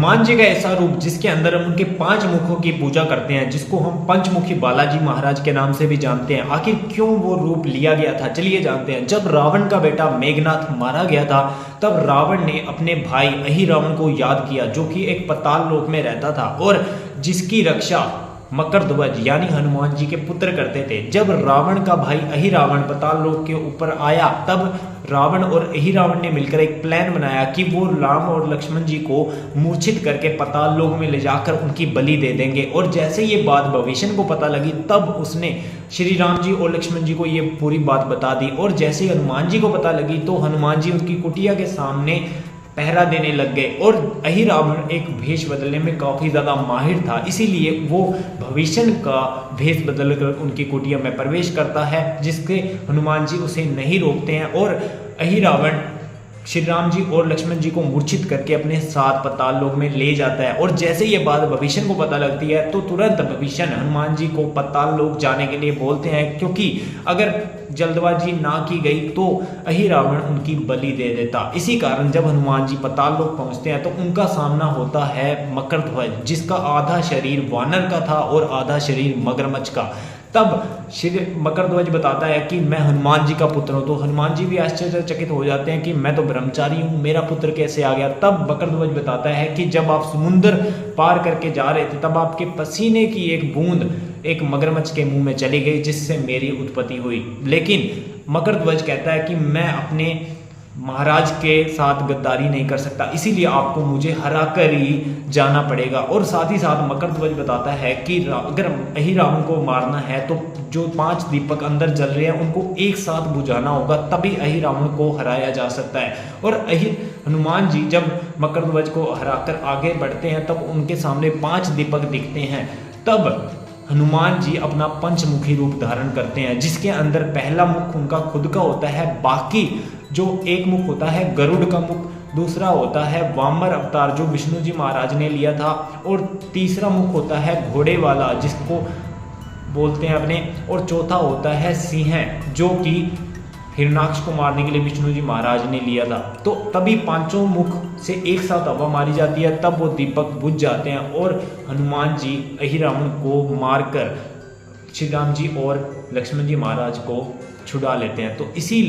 हनुमान जी का ऐसा रूप जिसके अंदर हम उनके 5 मुखों की पूजा करते हैं, जिसको हम पंचमुखी बालाजी महाराज के नाम से भी जानते हैं। आखिर क्यों वो रूप लिया गया था, चलिए जानते हैं। जब रावण का बेटा मेघनाथ मारा गया था, तब रावण ने अपने भाई अहिरावण को याद किया, जो कि एक पाताल लोक में रहता था और जिसकी रक्षा मकरध्वज यानी हनुमान जी के पुत्र करते थे। जब रावण का भाई अहिरावण पाताल लोक के ऊपर आया, तब रावण और अहिरावण ने मिलकर एक प्लान बनाया कि वो राम और लक्ष्मण जी को मूर्छित करके पाताल लोक में ले जाकर उनकी बलि दे देंगे। और जैसे ये बात भविष्य को पता लगी, तब उसने श्री राम जी और लक्ष्मण जी को ये पूरी बात बता दी। और जैसे हनुमान जी को पता लगी, तो हनुमान जी उनकी कुटिया के सामने पहरा देने लग गए। और अहिरावण एक भेष बदलने में काफ़ी ज़्यादा माहिर था, इसीलिए वो भविष्य का भेष बदलकर उनकी कुटिया में प्रवेश करता है, जिसके हनुमान जी उसे नहीं रोकते हैं। और अहिरावण श्री राम जी और लक्ष्मण जी को मूर्छित करके अपने साथ पाताल लोक में ले जाता है। और जैसे ये बात भविष्य को पता लगती है, तो तुरंत भविष्य हनुमान जी को पाताल लोक जाने के लिए बोलते हैं, क्योंकि अगर जल्दबाजी ना की गई तो अहिरावण उनकी बलि दे देता। इसी कारण जब हनुमान जी पाताल लोक पहुंचते हैं, तो उनका सामना होता है मकरध्वज, जिसका आधा शरीर वानर का था और आधा शरीर मगरमच्छ का। तब श्री मकरध्वज बताता है कि मैं हनुमान जी का पुत्र हूँ। तो हनुमान जी भी आश्चर्यचकित हो जाते हैं कि मैं तो ब्रह्मचारी हूँ, मेरा पुत्र कैसे आ गया। तब मकरध्वज बताता है कि जब आप समुद्र पार करके जा रहे थे, तब आपके पसीने की एक बूंद एक मगरमच्छ के मुंह में चली गई, जिससे मेरी उत्पत्ति हुई। लेकिन मकरध्वज कहता है कि मैं अपने महाराज के साथ गद्दारी नहीं कर सकता, इसीलिए आपको मुझे हरा कर ही जाना पड़ेगा। और साथ ही साथ मकरध्वज बताता है कि अगर अहिरावण को मारना है, तो जो 5 दीपक अंदर जल रहे हैं उनको एक साथ बुझाना होगा, तभी अहिरावण को हराया जा सकता है। और हनुमान जी जब मकरध्वज को हराकर आगे बढ़ते हैं, तब उनके सामने 5 दीपक दिखते हैं। तब हनुमान जी अपना पंचमुखी रूप धारण करते हैं, जिसके अंदर पहला मुख उनका खुद का होता है, बाकी जो एक मुख होता है गरुड़ का मुख, दूसरा होता है वामन अवतार जो विष्णु जी महाराज ने लिया था, और तीसरा मुख होता है घोड़े वाला जिसको बोलते हैं अपने, और चौथा होता है सिंह जो कि हिरणाक्ष को मारने के लिए विष्णु जी महाराज ने लिया था। तो तभी 5 मुख से एक साथ हवा मारी जाती है, तब वो दीपक बुझ जाते हैं और हनुमान जी अहिरावण को मारकर श्री राम जी और लक्ष्मण जी महाराज को छुड़ा लेते हैं। तो इसी